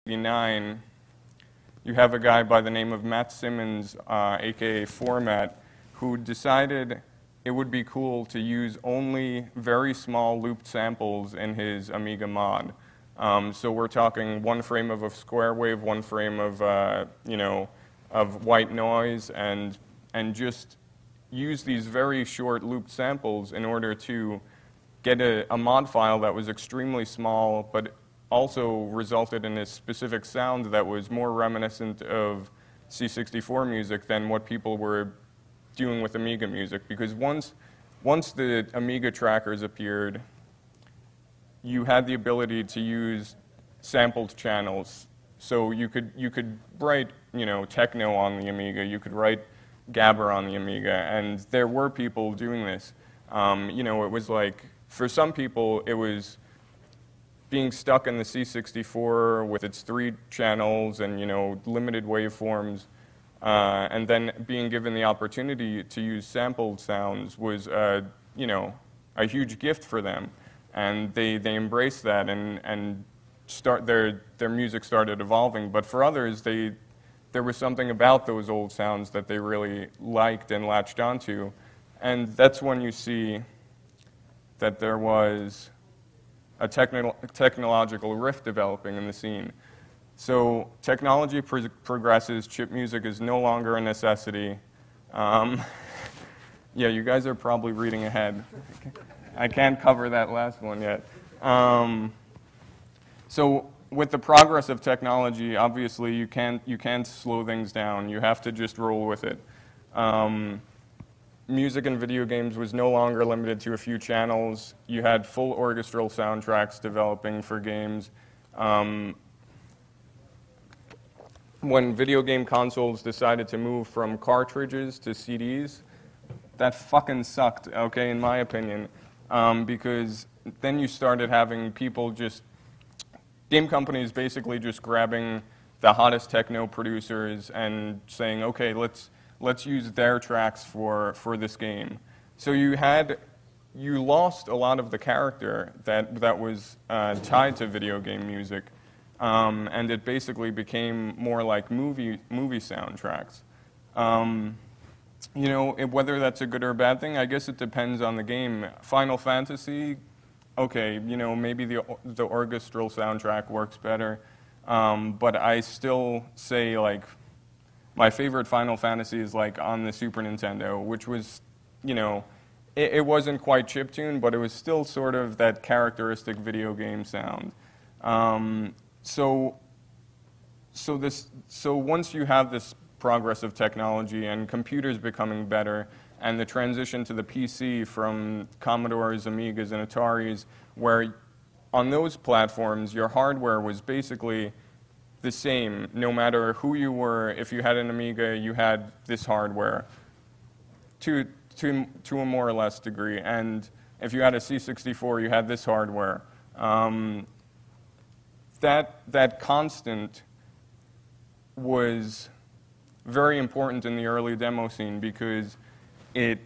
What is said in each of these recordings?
1989, you have a guy by the name of Matt Simmons, aka Format, who decided it would be cool to use only very small looped samples in his Amiga mod. So we're talking one frame of a square wave, one frame of, of white noise, and just use these very short looped samples in order to get a mod file that was extremely small, but also resulted in a specific sound that was more reminiscent of C64 music than what people were doing with Amiga music. Because once the Amiga trackers appeared, you had the ability to use sampled channels. So you could write techno on the Amiga, you could write Gabber on the Amiga, and there were people doing this. It was like, for some people, it was being stuck in the C64 with its 3 channels and limited waveforms, and then being given the opportunity to use sampled sounds was a huge gift for them, and they embraced that and their music started evolving. But for others, there was something about those old sounds that they really liked and latched onto, and that's when you see that there was a technological rift developing in the scene. So technology progresses, chip music is no longer a necessity. Yeah, you guys are probably reading ahead. I can't cover that last one yet. So with the progress of technology, obviously you can't slow things down. You have to just roll with it. Music in video games was no longer limited to a few channels. You had full orchestral soundtracks developing for games. When video game consoles decided to move from cartridges to CDs, that fucking sucked, okay, in my opinion, because then you started having people game companies basically just grabbing the hottest techno producers and saying, okay, let's use their tracks for this game. So you lost a lot of the character that was tied to video game music, and it basically became more like movie soundtracks. Whether that's a good or a bad thing, I guess it depends on the game. Final Fantasy, okay, maybe the orchestral soundtrack works better, but I still say, like, my favorite Final Fantasy is like on the Super Nintendo, which was, it wasn't quite chiptune, but it was still sort of that characteristic video game sound. So once you have this progress of technology and computers becoming better, and the transition to the PC from Commodores, Amigas, and Ataris, where on those platforms your hardware was basically the same, no matter who you were. If you had an Amiga, you had this hardware to a more or less degree. And if you had a C64, you had this hardware. That constant was very important in the early demo scene because it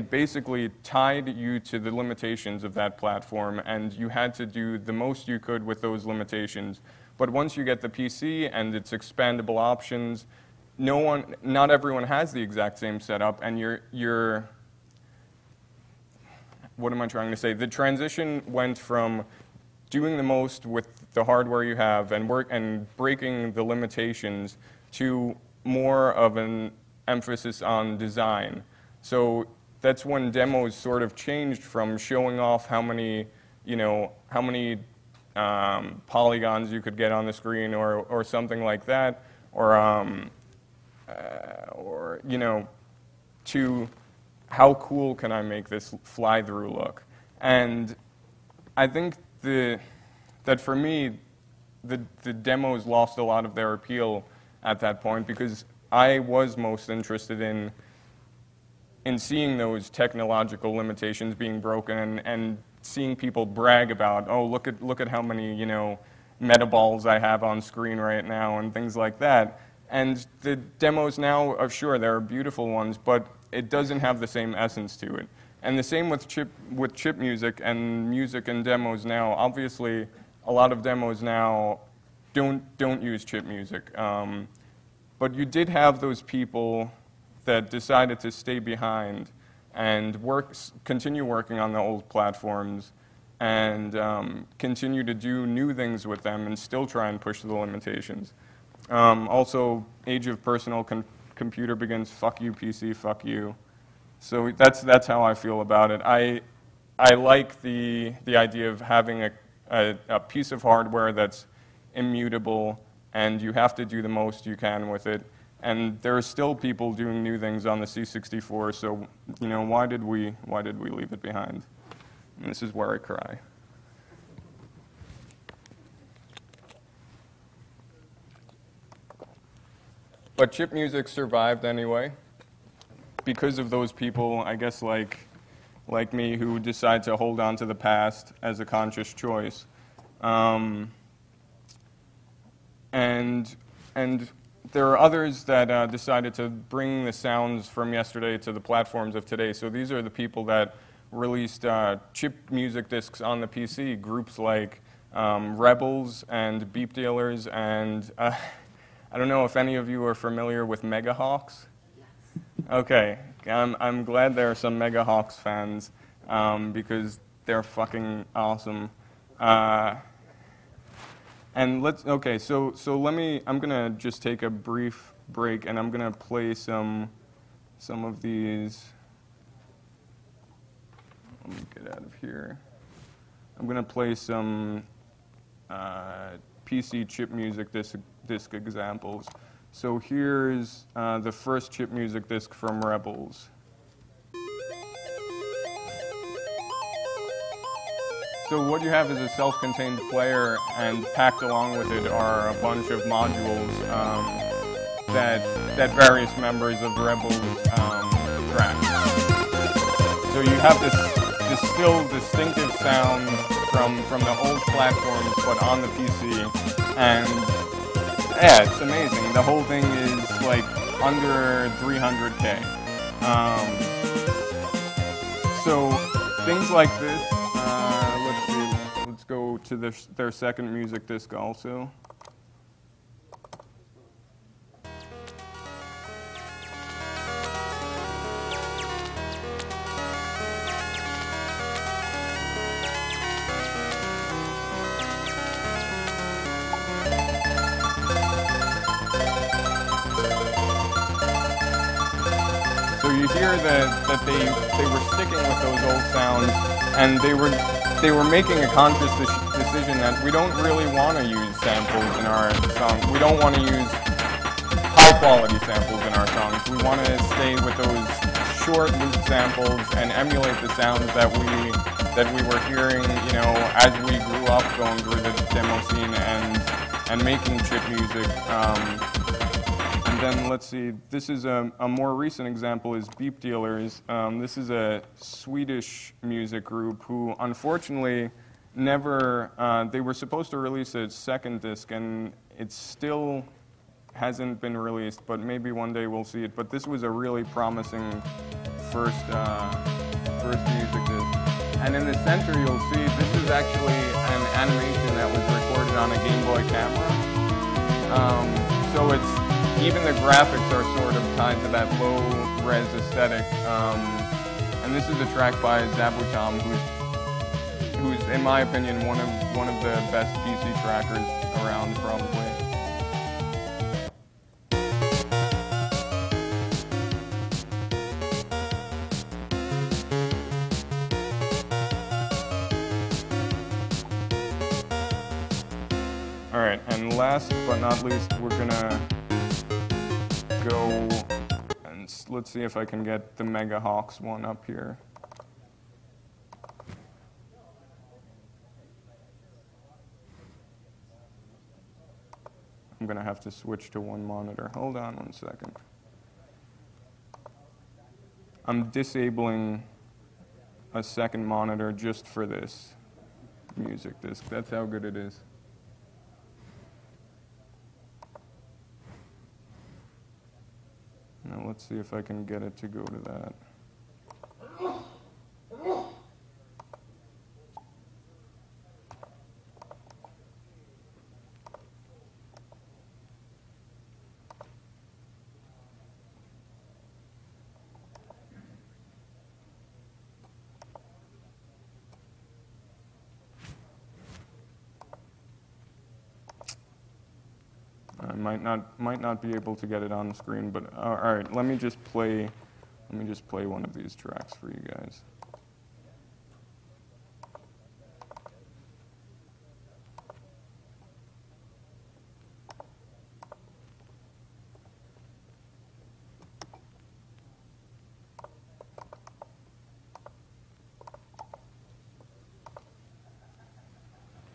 basically tied you to the limitations of that platform, and you had to do the most you could with those limitations. But once you get the PC and its expandable options, not everyone has the exact same setup, and what am I trying to say? The transition went from doing the most with the hardware you have and breaking the limitations to more of an emphasis on design. So that's when demos sort of changed from showing off how many polygons you could get on the screen or something like that, or to how cool can I make this fly-through look. And I think that for me, the demos lost a lot of their appeal at that point because I was most interested in seeing those technological limitations being broken and seeing people brag about, oh, look at how many metaballs I have on screen right now and things like that. And the demos now, sure, there are beautiful ones, but it doesn't have the same essence to it. And the same with chip music and music and demos now. Obviously, a lot of demos now don't use chip music. But you did have those people that decided to stay behind and continue working on the old platforms and continue to do new things with them and still try and push the limitations. Also, age of personal computer begins, fuck you PC, fuck you. So that's how I feel about it. I like the idea of having a piece of hardware that's immutable and you have to do the most you can with it. And there are still people doing new things on the C64, so you know, why did we leave it behind? And this is where I cry. But chip music survived anyway because of those people, I guess, like me, who decide to hold on to the past as a conscious choice. And there are others that decided to bring the sounds from yesterday to the platforms of today. So these are the people that released chip music discs on the PC, groups like Rebels and Beep Dealers, and I don't know if any of you are familiar with Megahawks. Yes. Okay, I'm glad there are some Megahawks fans because they're fucking awesome. And I'm gonna just take a brief break and I'm gonna play some of these. Let me get out of here. I'm gonna play some PC chip music disc examples. So here's the first chip music disc from Rebels. So what you have is a self-contained player, and packed along with it are a bunch of modules that various members of Rebels track. So you have this still distinctive sound from the old platforms, but on the PC, and yeah, it's amazing. The whole thing is like under 300K. So things like this. Let's go to their second music disc also. So you hear that they were sticking with those old sounds, and they were making a conscious decision that we don't really want to use samples in our songs. We don't want to use high-quality samples in our songs. We want to stay with those short loop samples and emulate the sounds that we were hearing, you know, as we grew up going through the demo scene and making chip music. And then let's see, this is a more recent example is Beep Dealers. This is a Swedish music group who unfortunately never, they were supposed to release a second disc and it still hasn't been released, but maybe one day we'll see it. But this was a really promising first music disc. And in the center you'll see this is actually an animation that was recorded on a Game Boy camera. So even the graphics are sort of tied to that low-res aesthetic. And this is a track by Zabutom, who's in my opinion one of the best PC trackers around, probably. All right, and last but not least, we're gonna go and let's see if I can get the Megahawks one up here. I'm gonna have to switch to one monitor. Hold on one second. I'm disabling a second monitor just for this music disc. That's how good it is. Now let's see if I can get it to go to that. might not be able to get it on the screen, but all right, let me just play one of these tracks for you guys.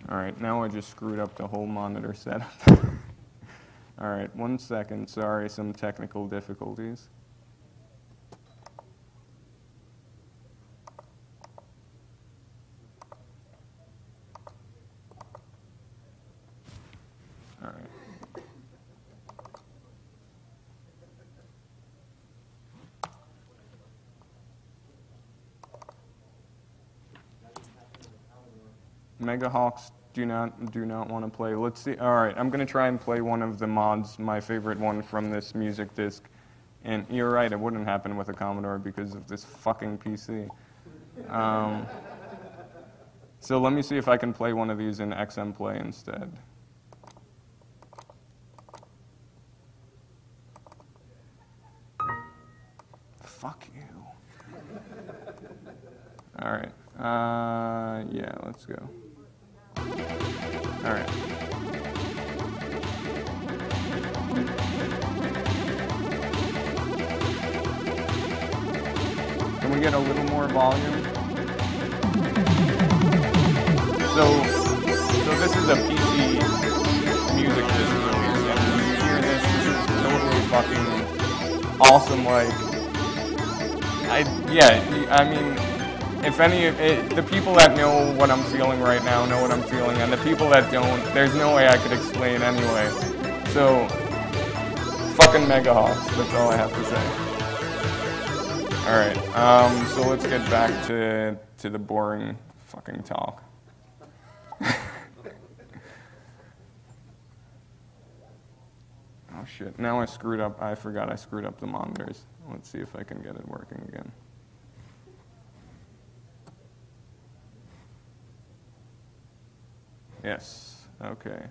All right, now I just screwed up the whole monitor setup. All right, 1 second. Sorry, some technical difficulties. All right. Megahawks do not want to play. Let's see. All right, I'm going to try and play one of the mods, my favorite one from this music disc. And you're right, it wouldn't happen with a Commodore because of this fucking PC. So let me see if I can play one of these in XM Play instead. Fuck you. All right. Yeah, let's go. All right. Can we get a little more volume? So this is a PC music disc release, and when you hear this, this is totally fucking awesome. Like, I mean, the people that know what I'm feeling right now know what I'm feeling, and the people that don't, there's no way I could explain anyway. So, fucking Megahawks, that's all I have to say. Alright, so let's get back to the boring fucking talk. Oh shit, now I forgot I screwed up the monitors. Let's see if I can get it working again. Yes, okay.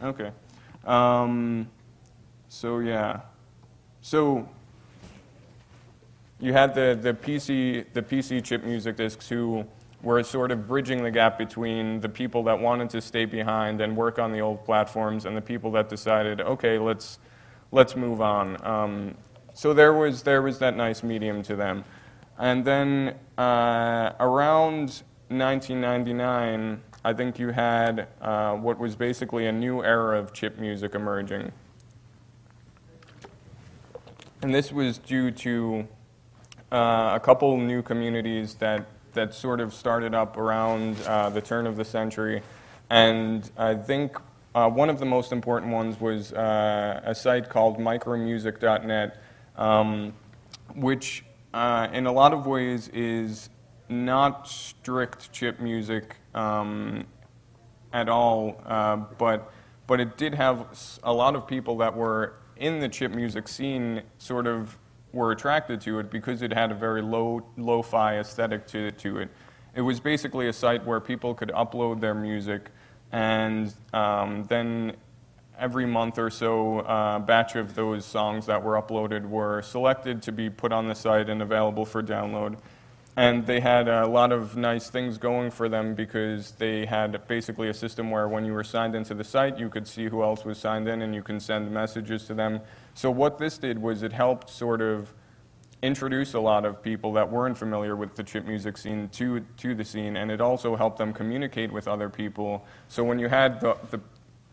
Okay. So yeah. So you had the PC chip music discs who were sort of bridging the gap between the people that wanted to stay behind and work on the old platforms and the people that decided, okay, let's move on. So there was that nice medium to them. And then around 1999, I think you had what was basically a new era of chip music emerging. And this was due to a couple new communities that sort of started up around the turn of the century. And I think one of the most important ones was a site called micromusic.net, which in a lot of ways is not strict chip music at all, but it did have a lot of people that were in the chip music scene sort of were attracted to it because it had a very lo-fi aesthetic to it. It was basically a site where people could upload their music, and then every month or so, a batch of those songs that were uploaded were selected to be put on the site and available for download. And they had a lot of nice things going for them because they had basically a system where when you were signed into the site, you could see who else was signed in and you can send messages to them. So what this did was it helped sort of introduce a lot of people that weren't familiar with the chip music scene to the scene, and it also helped them communicate with other people. So when you had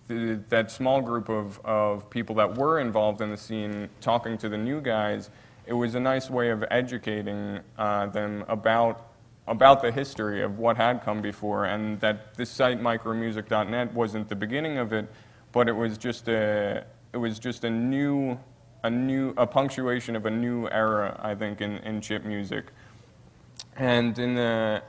that small group of people that were involved in the scene talking to the new guys, it was a nice way of educating them about the history of what had come before, and that this site micromusic.net wasn't the beginning of it, but it was just a punctuation of a new era, I think, in chip music. And in the